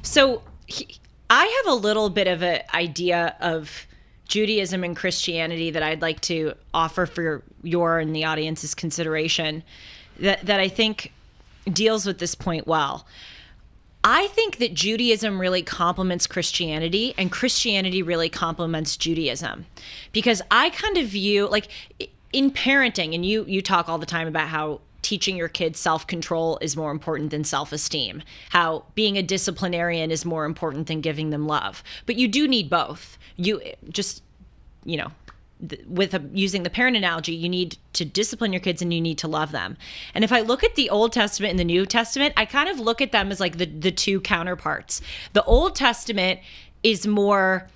So I have a little bit of an idea of Judaism and Christianity that I'd like to offer for your and the audience's consideration that I think deals with this point well. I think that Judaism really complements Christianity and Christianity really complements Judaism, because I kind of view, like in parenting, and you talk all the time about how teaching your kids self-control is more important than self-esteem, how being a disciplinarian is more important than giving them love. But you do need both. You just, using the parent analogy, you need to discipline your kids and you need to love them. And if I look at the Old Testament and the New Testament, I kind of look at them as like the two counterparts. The Old Testament is more,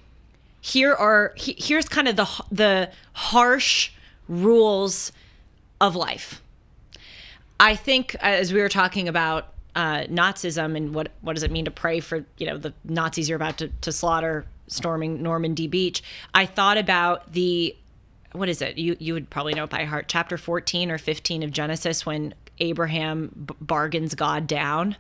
here's kind of the harsh rules of life. I think, as we were talking about Nazism and what does it mean to pray for, the Nazis you're about to slaughter storming Normandy Beach, I thought about what is it? You would probably know it by heart, chapter 14 or 15 of Genesis, when Abraham bargains God down.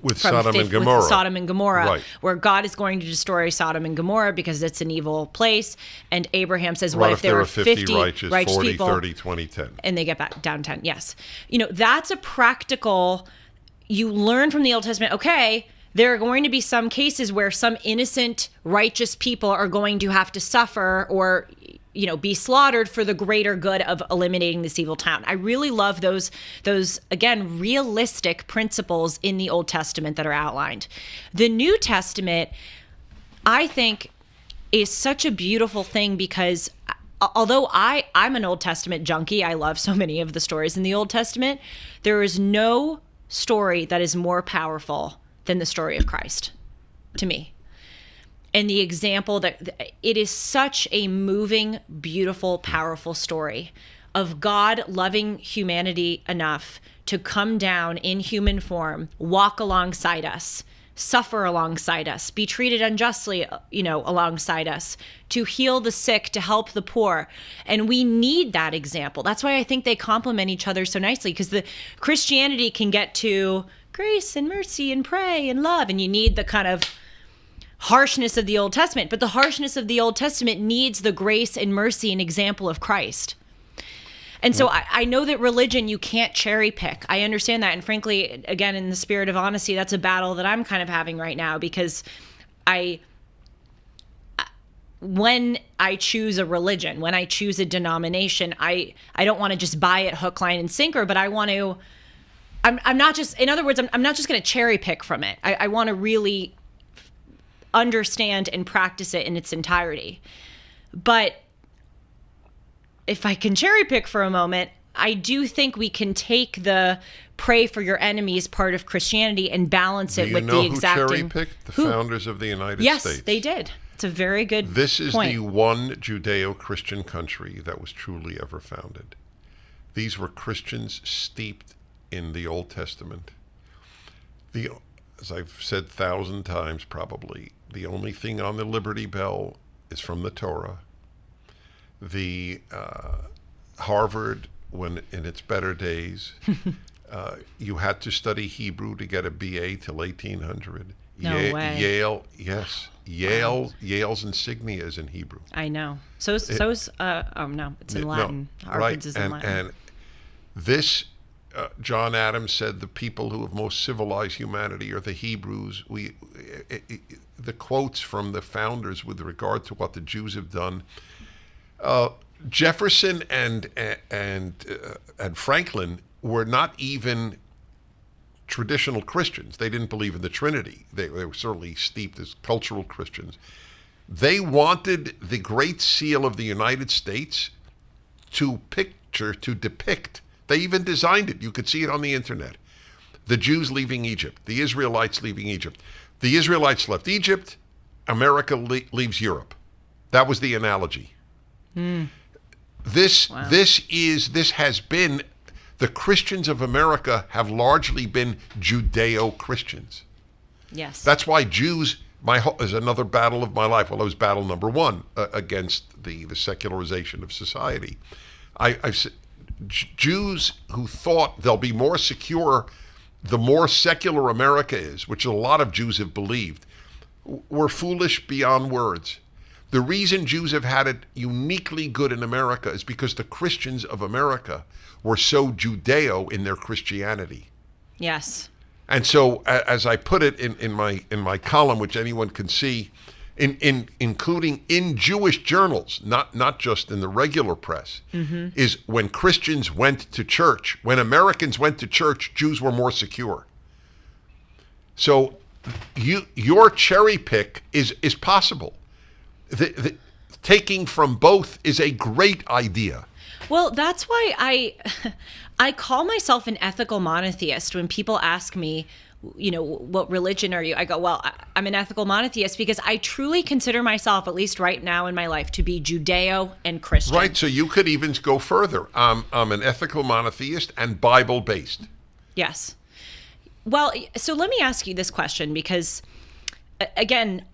With Sodom and Gomorrah. With Sodom and Gomorrah, right. Where God is going to destroy Sodom and Gomorrah because it's an evil place. And Abraham says, what if there were 50 righteous 40, people, 30, 20, 10. And they get back down 10, yes. That's a practical, you learn from the Old Testament, okay, there are going to be some cases where some innocent, righteous people are going to have to suffer or be slaughtered for the greater good of eliminating this evil town. I really love those again, realistic principles in the Old Testament that are outlined. The New Testament, I think, is such a beautiful thing because although I'm an Old Testament junkie, I love so many of the stories in the Old Testament, there is no story that is more powerful than the story of Christ, to me. And the example that it is such a moving, beautiful, powerful story of God loving humanity enough to come down in human form, walk alongside us, suffer alongside us, be treated unjustly, alongside us, to heal the sick, to help the poor. And we need that example. That's why I think they complement each other so nicely, because the Christianity can get to grace and mercy and pray and love, and you need the kind of harshness of the Old Testament, but the harshness of the Old Testament needs the grace and mercy and example of Christ. And so I know that religion, you can't cherry pick. I understand that. And frankly, again, in the spirit of honesty, that's a battle that I'm kind of having right now, because when I choose a religion, when I choose a denomination, I don't want to just buy it hook, line, and sinker, but I want to, I'm not just, in other words, I'm not just going to cherry pick from it. I want to really understand and practice it in its entirety. But if I can cherry pick for a moment, I do think we can take the pray for your enemies part of Christianity and balance it with the exacting. Do you know who cherry-picked? The founders of the United States. Yes, they did. It's a very good point. This is the one Judeo-Christian country that was truly ever founded. These were Christians steeped in the Old Testament. As I've said 1,000 times probably, the only thing on the Liberty Bell is from the Torah. The Harvard, when in its better days, you had to study Hebrew to get a BA till 1800. No way. Yale, yes. Yale's insignia is in Hebrew. I know. So it's in Latin. Harvard's is in Latin. And this, John Adams said, the people who have most civilized humanity are the Hebrews. The quotes from the founders with regard to what the Jews have done. Jefferson and Franklin were not even traditional Christians. They didn't believe in the Trinity. They were certainly steeped as cultural Christians. They wanted the Great Seal of the United States to depict. They even designed it. You could see it on the internet. The Jews leaving Egypt, the Israelites leaving Egypt. The Israelites left Egypt, America leaves Europe. That was the analogy. This has been, the Christians of America have largely been Judeo-Christians. Yes. That's why Jews, is another battle of my life. Well, it was battle number one against the secularization of society. Jews who thought they'll be more secure the more secular America is, which a lot of Jews have believed, we're foolish beyond words. The reason Jews have had it uniquely good in America is because the Christians of America were so Judeo in their Christianity. Yes. And so, as I put it in my column, which anyone can see, including in Jewish journals, not just in the regular press, is when Christians went to church, when Americans went to church, Jews were more secure. So your cherry pick is possible. Taking from both is a great idea. Well, that's why I call myself an ethical monotheist. When people ask me, what religion are you? I go, well, I'm an ethical monotheist because I truly consider myself, at least right now in my life, to be Judeo and Christian. Right. So you could even go further. I'm an ethical monotheist and Bible-based. Yes. Well, so let me ask you this question because, again,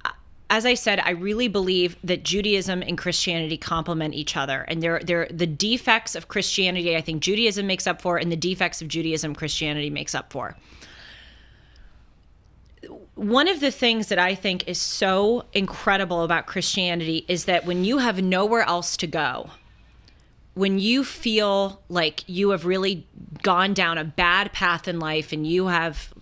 as I said, I really believe that Judaism and Christianity complement each other. And they're the defects of Christianity, I think Judaism makes up for, and the defects of Judaism, Christianity makes up for. One of the things that I think is so incredible about Christianity is that when you have nowhere else to go, when you feel like you have really gone down a bad path in life and you have,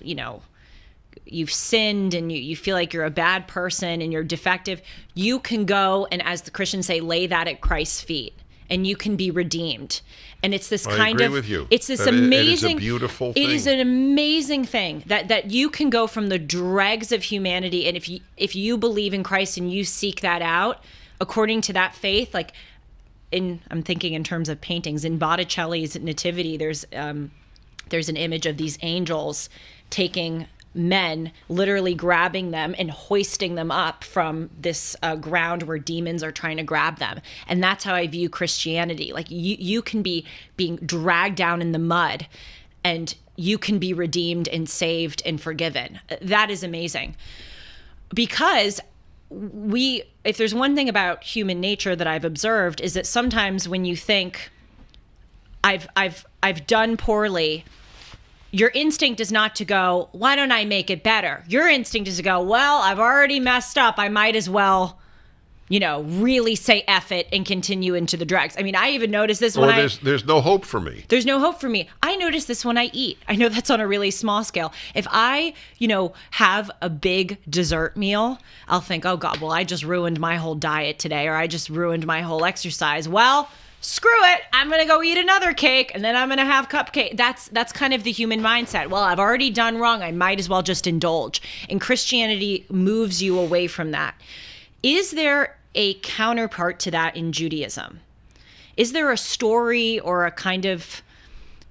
you've sinned and you feel like you're a bad person and you're defective, you can go and, as the Christians say, lay that at Christ's feet and you can be redeemed. And it's this kind of, I agree with you. It's this amazing, it is a beautiful thing. It is an amazing thing that you can go from the dregs of humanity. And if you believe in Christ and you seek that out according to that faith, like I'm thinking in terms of paintings, in Botticelli's Nativity, there's an image of these angels taking men, literally grabbing them and hoisting them up from this ground where demons are trying to grab them. And that's how I view Christianity. Like you can be being dragged down in the mud and you can be redeemed and saved and forgiven. That is amazing. Because if there's one thing about human nature that I've observed is that sometimes when you think I've done poorly, your instinct is not to go, why don't I make it better? Your instinct is to go, well, I've already messed up. I might as well, really say F it and continue into the dregs. I mean, I even noticed this when there's no hope for me. There's no hope for me. I notice this when I eat. I know that's on a really small scale. If I, have a big dessert meal, I'll think, oh God, well, I just ruined my whole diet today, or I just ruined my whole exercise. Well, screw it, I'm going to go eat another cake and then I'm going to have cupcake. That's kind of the human mindset. Well, I've already done wrong. I might as well just indulge. And Christianity moves you away from that. Is there a counterpart to that in Judaism? Is there a story or a kind of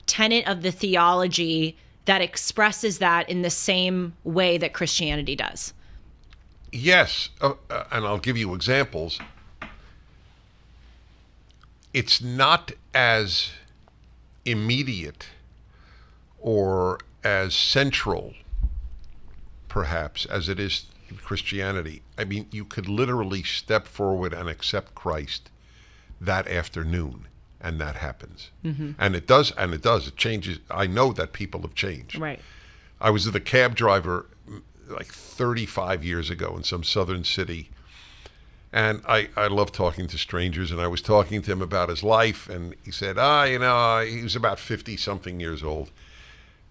tenet of the theology that expresses that in the same way that Christianity does? Yes, and I'll give you examples. It's not as immediate or as central, perhaps, as it is in Christianity. I mean, you could literally step forward and accept Christ that afternoon, and that happens. Mm-hmm. And it does. It changes. I know that people have changed. Right. I was the cab driver like 35 years ago in some southern city. And I love talking to strangers, and I was talking to him about his life, and he said, he was about 50-something years old,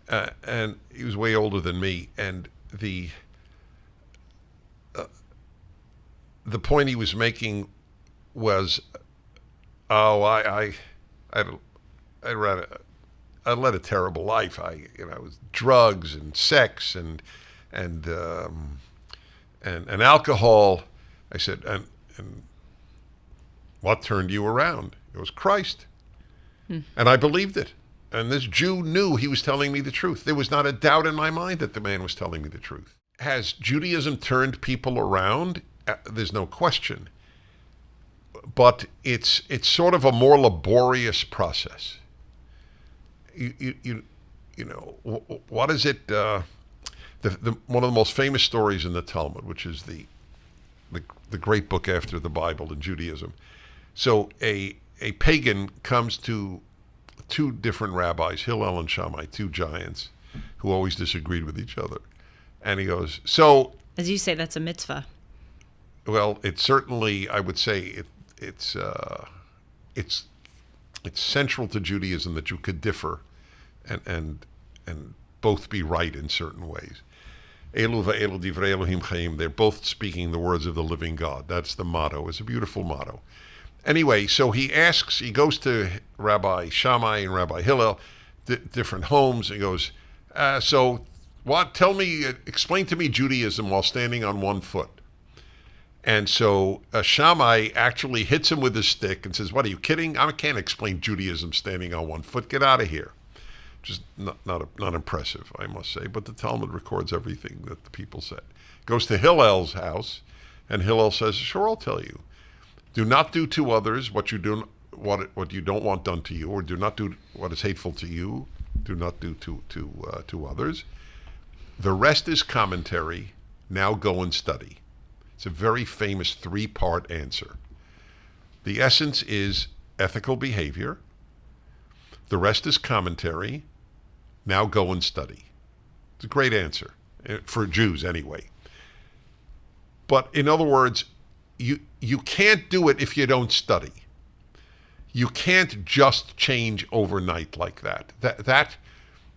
and he was way older than me, and the point he was making was, I led a terrible life. I was drugs and sex and alcohol. I said, and what turned you around? It was Christ. And I believed it. And this Jew knew he was telling me the truth. There was not a doubt in my mind that the man was telling me the truth. Has Judaism turned people around? There's no question. But it's sort of a more laborious process. What is it? One of the most famous stories in the Talmud, which is the great book after the Bible in Judaism. So a pagan comes to two different rabbis, Hillel and Shammai, two giants, who always disagreed with each other. And he goes, so, As you say, that's a mitzvah. well, it's certainly, I would say, it's central to Judaism that you could differ and both be right in certain ways. Elu va'elu divrei Elohim chaim. They're both speaking the words of the living God. That's the motto. It's a beautiful motto. Anyway, so he goes to Rabbi Shammai and Rabbi Hillel, different homes. He goes, so what? Explain to me Judaism while standing on one foot. And so Shammai actually hits him with his stick and says, what, are you kidding? I can't explain Judaism standing on one foot. Get out of here. Just not impressive, I must say. But the Talmud records everything that the people said. Goes to Hillel's house, and Hillel says, sure, I'll tell you. Do not do to others what you don't want done to you, or do not do what is hateful to you. Do not do to others. The rest is commentary. Now go and study. It's a very famous 3-part answer. The essence is ethical behavior. The rest is commentary. Now go and study. It's a great answer, for Jews anyway. But in other words, you can't do it if you don't study. You can't just change overnight like that.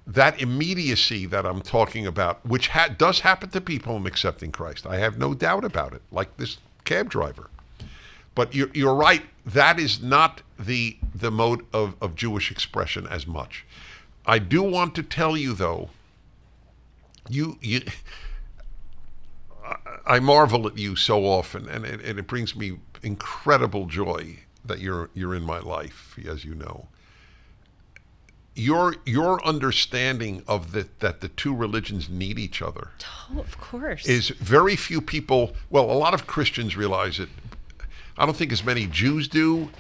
That immediacy that I'm talking about, which does happen to people in accepting Christ, I have no doubt about it, like this cab driver. But you're right, that is not the mode of Jewish expression as much. I do want to tell you, though, I marvel at you so often, and it brings me incredible joy that you're in my life, as you know. Your understanding of that the two religions need each other. Oh, of course. Is very few people, well, a lot of Christians realize it. I don't think as many Jews do,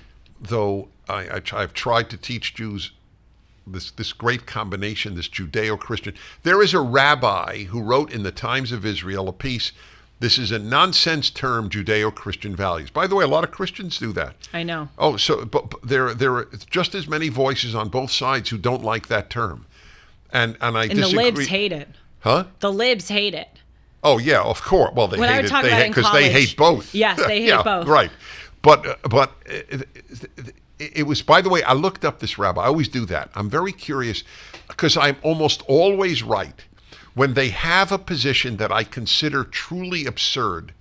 though I've tried to teach Jews this great combination, this Judeo-Christian. There is a rabbi who wrote in the Times of Israel a piece. This is a nonsense term, Judeo-Christian values. By the way, a lot of Christians do that. I know. Oh, so but there are just as many voices on both sides who don't like that term, and I disagree. And the libs hate it. Huh? The libs hate it. Oh yeah, of course. Well, they When I hate would it. talk They about it hate in because they college. hate both. Yes, they hate yeah, both. Right, but it was. By the way, I looked up this rabbi. I always do that. I'm very curious because I'm almost always right. When they have a position that I consider truly absurd,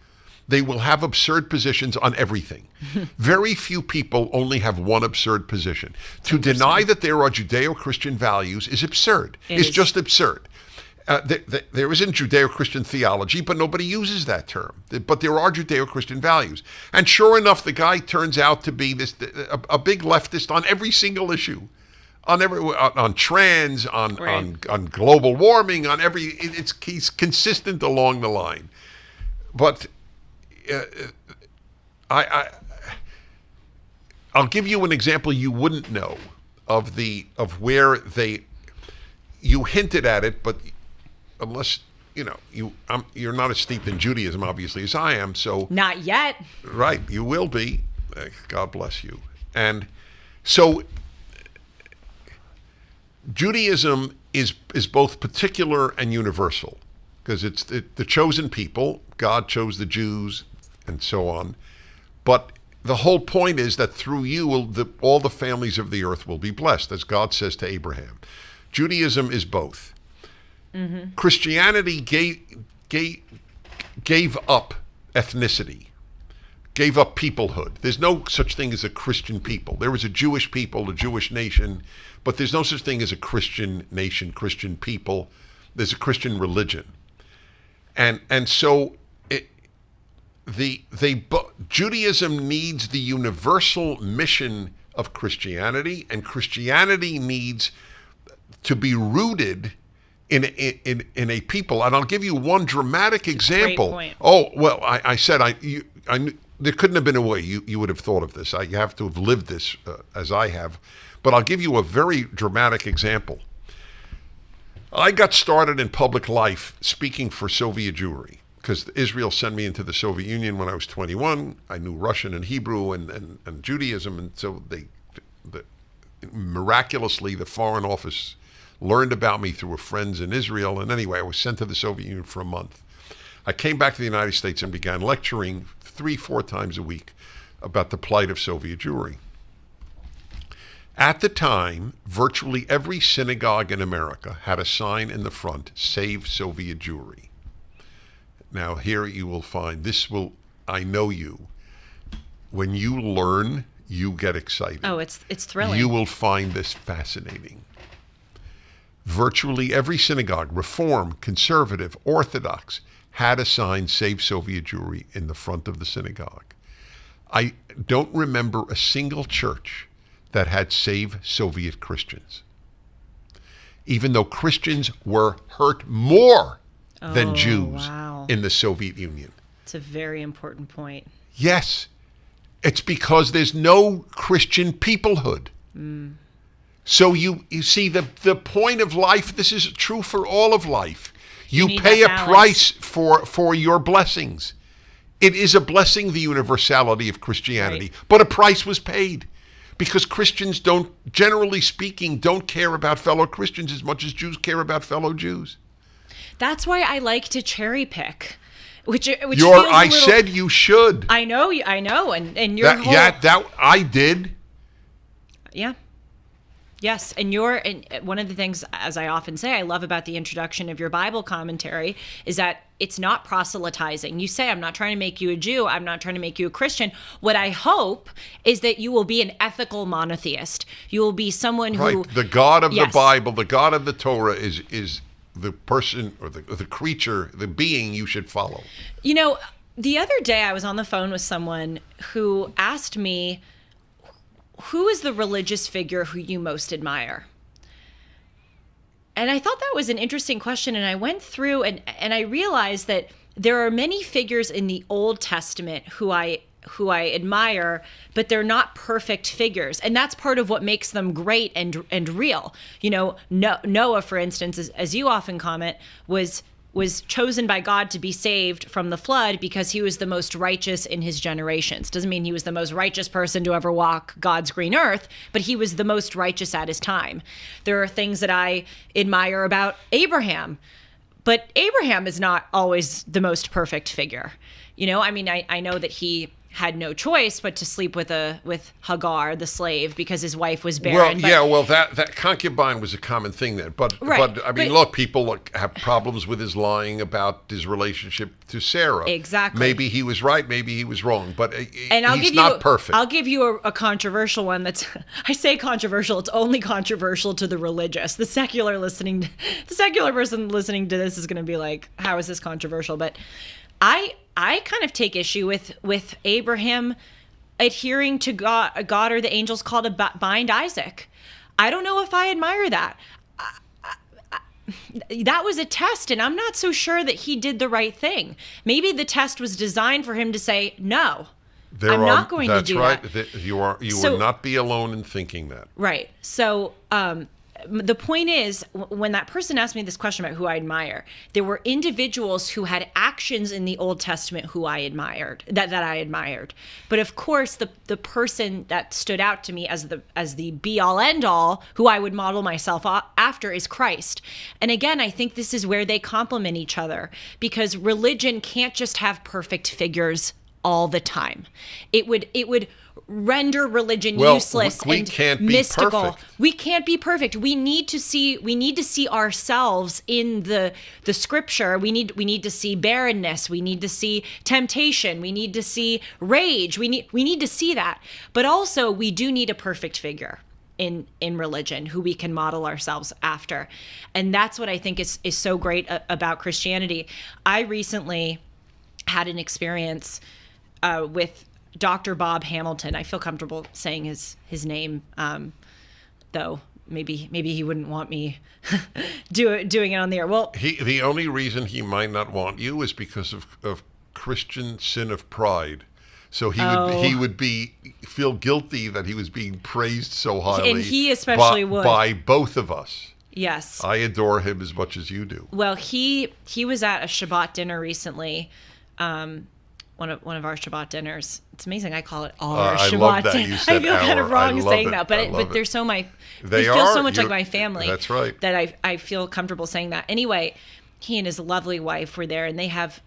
they will have absurd positions on everything. Very few people only have one absurd position. To deny that there are Judeo-Christian values is absurd. It's just absurd. There isn't Judeo-Christian theology, but nobody uses that term. But there are Judeo-Christian values. And sure enough, the guy turns out to be a big leftist on every single issue. On trans, on global warming, on every, he's consistent along the line. But I'll give you an example you wouldn't know of where you hinted at it, but unless you're not as steeped in Judaism obviously as I am, so not yet. Right, you will be. God bless you. And so Judaism is both particular and universal, because it's the chosen people. God chose the Jews and so on. But the whole point is that through you, all the families of the earth will be blessed, as God says to Abraham. Judaism is both. Mm-hmm. Christianity gave up ethnicity, gave up peoplehood. There's no such thing as a Christian people. There was a Jewish people, a Jewish nation, but there's no such thing as a Christian nation, Christian people. There's a Christian religion. And so Judaism needs the universal mission of Christianity, and Christianity needs to be rooted in a people. And I'll give you one dramatic example. Great point. Oh, well, I said I knew, there couldn't have been a way you would have thought of this. You have to have lived this as I have. But I'll give you a very dramatic example. I got started in public life speaking for Soviet Jewry, because Israel sent me into the Soviet Union when I was 21. I knew Russian and Hebrew and Judaism, and so miraculously the Foreign Office learned about me through friends in Israel. And anyway, I was sent to the Soviet Union for a month. I came back to the United States and began lecturing 3-4 times a week about the plight of Soviet Jewry. At the time, virtually every synagogue in America had a sign in the front, "Save Soviet Jewry." Now here you will find, I know you. When you learn, you get excited. Oh, it's thrilling. You will find this fascinating. Virtually every synagogue, Reform, Conservative, Orthodox, had a sign, "Save Soviet Jewry," in the front of the synagogue. I don't remember a single church that had "Save Soviet Christians," even though Christians were hurt more than Jews in the Soviet Union. It's a very important point. Yes. It's because there's no Christian peoplehood. So you see the point of life, this is true for all of life. You pay a price for your blessings. It is a blessing, the universality of Christianity, but a price was paid. Because Christians don't, generally speaking, don't care about fellow Christians as much as Jews care about fellow Jews. That's why I like to cherry pick. Which I said you should. I know, and your whole... that I did. Yeah. Yes, and one of the things, as I often say, I love about the introduction of your Bible commentary is that it's not proselytizing. You say, I'm not trying to make you a Jew. I'm not trying to make you a Christian. What I hope is that you will be an ethical monotheist. You will be someone who... Right. The God of the Bible, the God of the Torah is the person or the creature, the being you should follow. You know, the other day I was on the phone with someone who asked me, who is the religious figure who you most admire? And I thought that was an interesting question. And I went through and I realized that there are many figures in the Old Testament who I admire, but they're not perfect figures. And that's part of what makes them great and real. You know, Noah, for instance, as you often comment, was chosen by God to be saved from the flood because he was the most righteous in his generations. Doesn't mean he was the most righteous person to ever walk God's green earth, but he was the most righteous at his time. There are things that I admire about Abraham, but Abraham is not always the most perfect figure. You know, I mean, I know that he had no choice but to sleep with Hagar, the slave, because his wife was barren. That concubine was a common thing then. But I mean, look, people have problems with his lying about his relationship to Sarah. Exactly. Maybe he was right, maybe he was wrong, but he's not perfect. I'll give you a controversial one that's, I say controversial, it's only controversial to the religious. The secular person listening to this is going to be like, how is this controversial? But I kind of take issue with Abraham adhering to God or the angels called to bind Isaac. I don't know if I admire that. That was a test, and I'm not so sure that he did the right thing. Maybe the test was designed for him to say, no, I'm not going to do that. That's right. You will not be alone in thinking that. Right. So the point is, when that person asked me this question about who I admire, there were individuals who had actions in the Old Testament who I admired, that I admired. But of course, the person that stood out to me as the be-all, end-all, who I would model myself after, is Christ. And again, I think this is where they complement each other, because religion can't just have perfect figures all the time. It would render religion useless and mystical. We can't be perfect. We need to see ourselves in the scripture. We need to see barrenness. We need to see temptation. We need to see rage. We need to see that. But also we do need a perfect figure in religion who we can model ourselves after. And that's what I think is so great about Christianity. I recently had an experience with Dr. Bob Hamilton. I feel comfortable saying his name, though maybe he wouldn't want me doing it on the air. Well, the only reason he might not want you is because of Christian sin of pride. So he would feel guilty that he was being praised so highly, and he especially would, by both of us. Yes, I adore him as much as you do. Well, he was at a Shabbat dinner recently. one of our Shabbat dinners. It's amazing. I call it our I Shabbat love that dinner. you said I feel kind of our. I wrong love saying it. that, I love but it. they're so They feel are. so much like You're- my family. That's right. That I feel comfortable saying that. Anyway, he and his lovely wife were there, and they have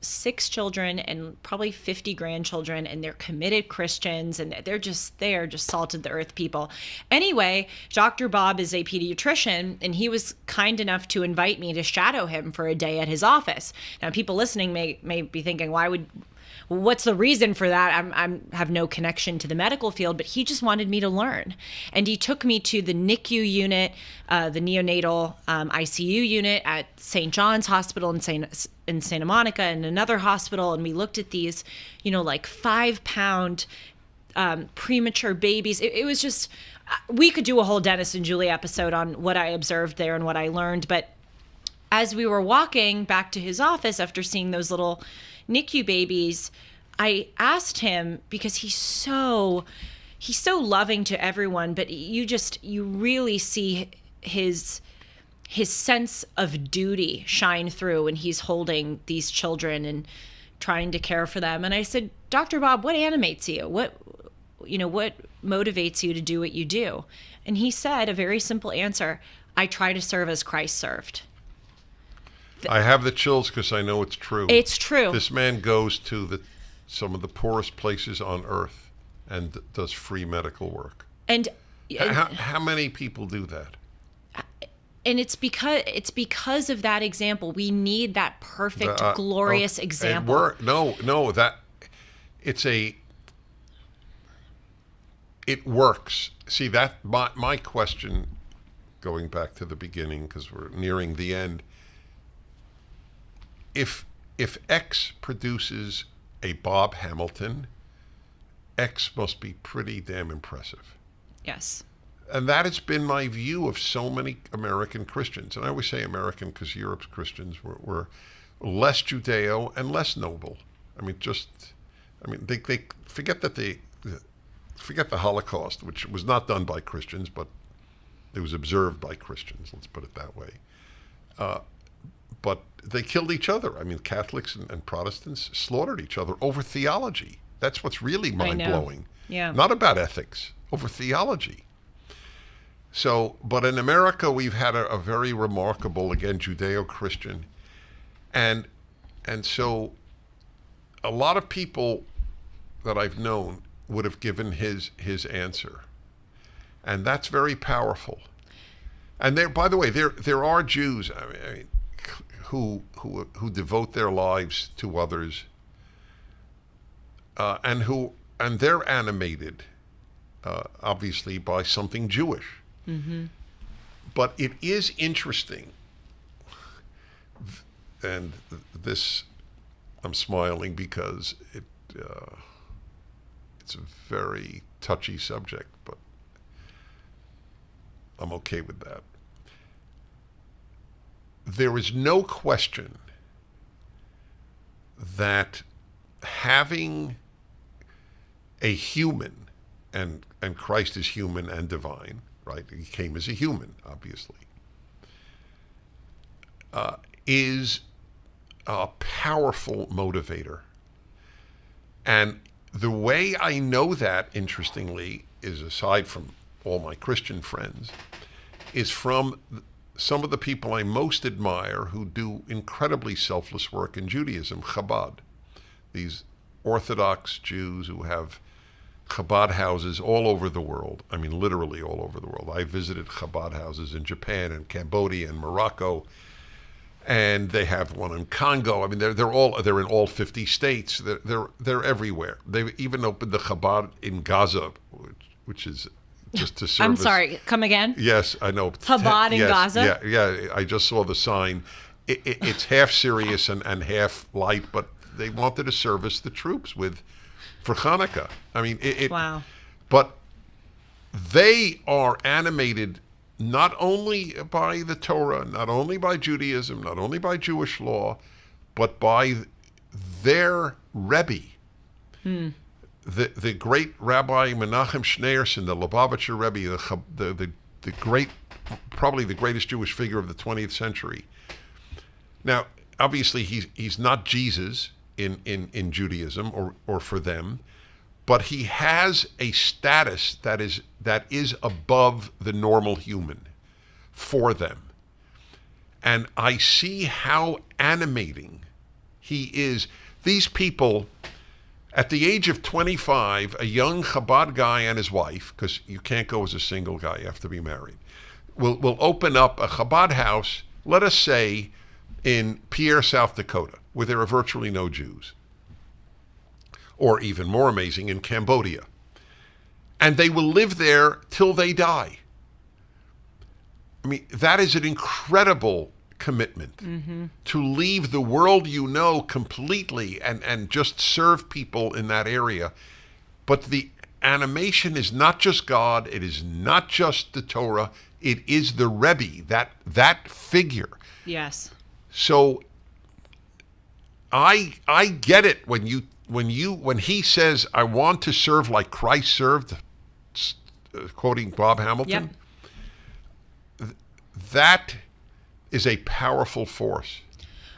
6 children and probably 50 grandchildren, and they're committed Christians, and they are just salt of the earth people. Anyway, Dr. Bob is a pediatrician, and he was kind enough to invite me to shadow him for a day at his office. Now, people listening may be thinking, what's the reason for that? I have no connection to the medical field, but he just wanted me to learn. And he took me to the NICU unit, the neonatal ICU unit at St. John's Hospital in Santa Monica, and another hospital. And we looked at these, like 5-pound premature babies. It was just, we could do a whole Dennis and Julie episode on what I observed there and what I learned. But as we were walking back to his office after seeing those little NICU babies, I asked him, because he's so loving to everyone, but you really see his sense of duty shine through when he's holding these children and trying to care for them. And I said, Dr. Bob, what animates you? What motivates you to do what you do? And he said a very simple answer: I try to serve as Christ served. I have the chills because I know it's true. It's true. This man goes to some of the poorest places on earth and does free medical work. And how many people do that? And it's because of that example. We need that perfect, glorious example. It works. See, that my question, going back to the beginning because we're nearing the end. If X produces a Bob Hamilton, X must be pretty damn impressive. Yes. And that has been my view of so many American Christians. And I always say American because Europe's Christians were less Judeo and less noble. They forget forget the Holocaust, which was not done by Christians, but it was observed by Christians. Let's put it that way. But they killed each other. Catholics and Protestants slaughtered each other over theology. That's what's really mind-blowing. Yeah. Not about ethics, over theology. So, but in America, we've had a very remarkable, again, Judeo-Christian. And so a lot of people that I've known would have given his answer. And that's very powerful. And by the way, there are Jews who devote their lives to others, and they're animated, obviously, by something Jewish. Mm-hmm. But it is interesting, and this, I'm smiling because it's a very touchy subject, but I'm okay with that. There is no question that having a human, and Christ is human and divine, right? He came as a human, obviously, is a powerful motivator. And the way I know that, interestingly, is, aside from all my Christian friends, is from some of the people I most admire who do incredibly selfless work in Judaism, Chabad. These Orthodox Jews who have Chabad houses all over the world. Literally all over the world. I visited Chabad houses in Japan and Cambodia and Morocco, and they have one in Congo. They're in all 50 states. They're everywhere. They've even opened the Chabad in Gaza, which is just to service. I'm sorry, come again? Yes, I know. Chabad in Gaza? Yeah, I just saw the sign. It's half serious and half light, but they wanted to service the troops for Hanukkah. Wow. But they are animated not only by the Torah, not only by Judaism, not only by Jewish law, but by their Rebbe. The great Rabbi Menachem Schneerson, the Lubavitcher Rebbe, the great, probably the greatest Jewish figure of the 20th century. Now, obviously, he's not Jesus, in Judaism or for them, but he has a status that is above the normal human for them. And I see how animating he is. These people, at the age of 25, a young Chabad guy and his wife, because you can't go as a single guy, you have to be married, will open up a Chabad house, let us say, in Pierre, South Dakota, where there are virtually no Jews. Or even more amazing, in Cambodia. And they will live there till they die. I mean, that is an incredible commitment to leave the world you know completely and just serve people in that area. But the animation is not just God, it is not just the Torah, it is the Rebbe, that figure. Yes. So I get it when he says, I want to serve like Christ served, quoting Bob Hamilton. Yep. That is a powerful force.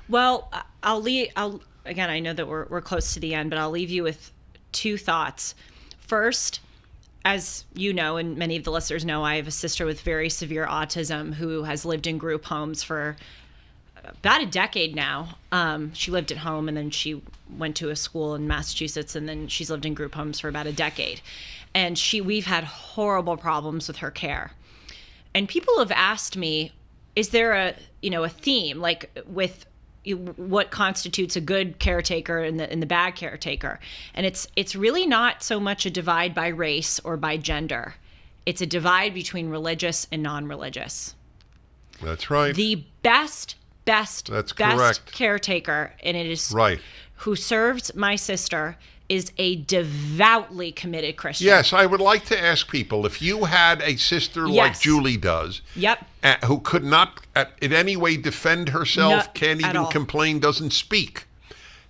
Well, again, I know that we're close to the end, but I'll leave you with two thoughts. First, as you know, and many of the listeners know, I have a sister with very severe autism who has lived in group homes for about a decade now. She lived at home and then she went to a school in Massachusetts, and then she's lived in group homes for about a decade. And we've had horrible problems with her care. And people have asked me, is there a theme, like with what constitutes a good caretaker and the bad caretaker? And it's really not so much a divide by race or by gender. It's a divide between religious and non-religious. That's right. The best correct. caretaker, and it is right, who serves my sister, is a devoutly committed Christian. Yes, I would like to ask people, if you had a sister like Julie does, yep, who could not in any way defend herself, can't even complain, doesn't speak,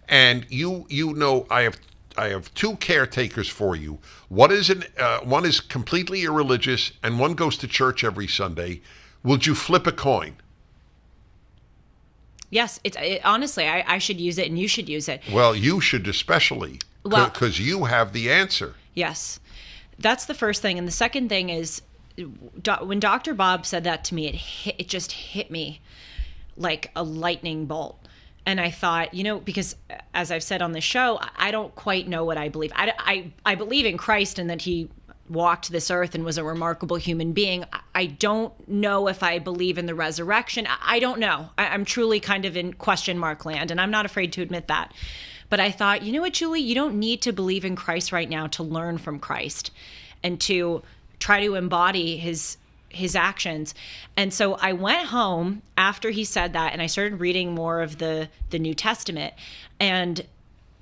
and you know, I have two caretakers for you. One is completely irreligious, and one goes to church every Sunday. Would you flip a coin? Yes, honestly, I should use it and you should use it. Well, you should especially, because you have the answer. Yes, that's the first thing. And the second thing is, when Dr. Bob said that to me, it just hit me like a lightning bolt. And I thought, because as I've said on the show, I don't quite know what I believe. I believe in Christ and that he walked this earth and was a remarkable human being. I don't know if I believe in the resurrection. I don't know. I'm truly kind of in question mark land, and I'm not afraid to admit that. But I thought, you know what, Julie, you don't need to believe in Christ right now to learn from Christ and to try to embody his actions. And so I went home after he said that, and I started reading more of the New Testament and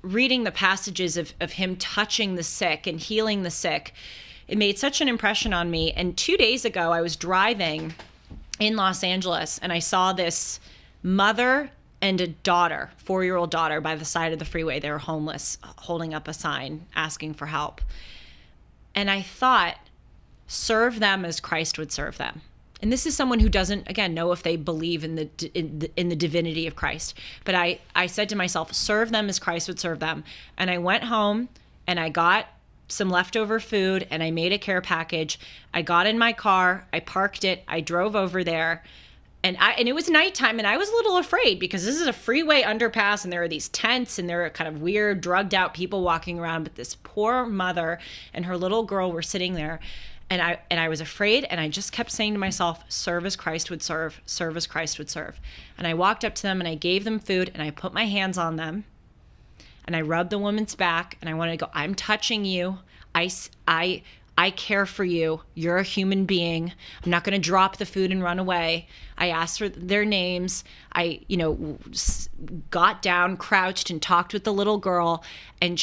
reading the passages of him touching the sick and healing the sick. It made such an impression on me. And 2 days ago, I was driving in Los Angeles, and I saw this mother and a daughter, 4-year-old daughter, by the side of the freeway. They were homeless, holding up a sign, asking for help. And I thought, serve them as Christ would serve them. And this is someone who doesn't, again, know if they believe in the divinity of Christ. But I said to myself, serve them as Christ would serve them. And I went home and I got some leftover food and I made a care package. I got in my car, I parked it, I drove over there, and it was nighttime, and I was a little afraid because this is a freeway underpass and there are these tents and there are kind of weird, drugged out people walking around, but this poor mother and her little girl were sitting there. And I was afraid, and I just kept saying to myself, serve as Christ would serve as Christ would serve. And I walked up to them and I gave them food and I put my hands on them and I rubbed the woman's back and I wanted to go, I'm touching you. I care for you. You're a human being. I'm not going to drop the food and run away. I asked for their names. I, got down, crouched, and talked with the little girl, and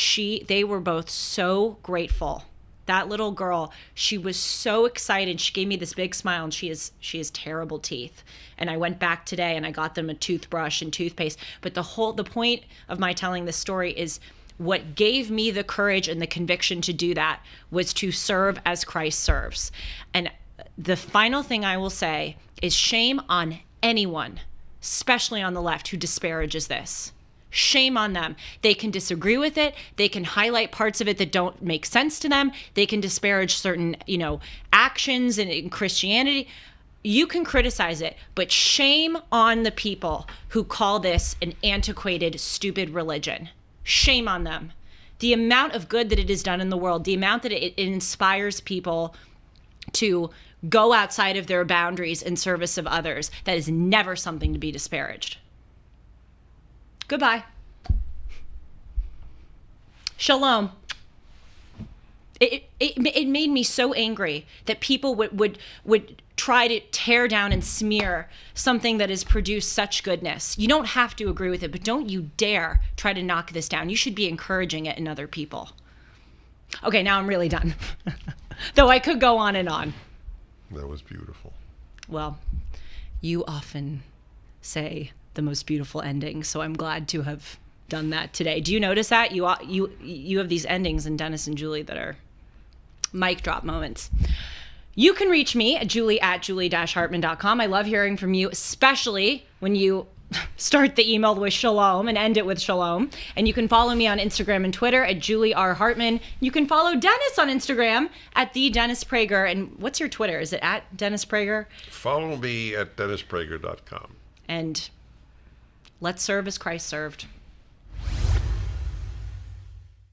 they were both so grateful. That little girl, she was so excited. She gave me this big smile, and she has terrible teeth. And I went back today and I got them a toothbrush and toothpaste. But the point of my telling this story is, what gave me the courage and the conviction to do that was to serve as Christ serves. And the final thing I will say is, shame on anyone, especially on the left, who disparages this. Shame on them. They can disagree with it. They can highlight parts of it that don't make sense to them. They can disparage certain, actions in Christianity. You can criticize it, but shame on the people who call this an antiquated, stupid religion. Shame on them. The amount of good that it has done in the world, the amount that it inspires people to go outside of their boundaries in service of others, that is never something to be disparaged. Goodbye. Shalom. It made me so angry that people would try to tear down and smear something that has produced such goodness. You don't have to agree with it, but don't you dare try to knock this down. You should be encouraging it in other people. Okay, now I'm really done. Though I could go on and on. That was beautiful. Well, you often say the most beautiful ending, so I'm glad to have done that today. Do you notice that? You have these endings in Dennis and Julie that are mic drop moments. You can reach me at julie@julie-hartman.com. I love hearing from you, especially when you start the email with shalom and end it with shalom. And you can follow me on Instagram and Twitter at Julie R. Hartman. You can follow Dennis on Instagram at the Dennis Prager. And what's your Twitter? Is it at Dennis Prager? Follow me at dennisprager.com. And let's serve as Christ served.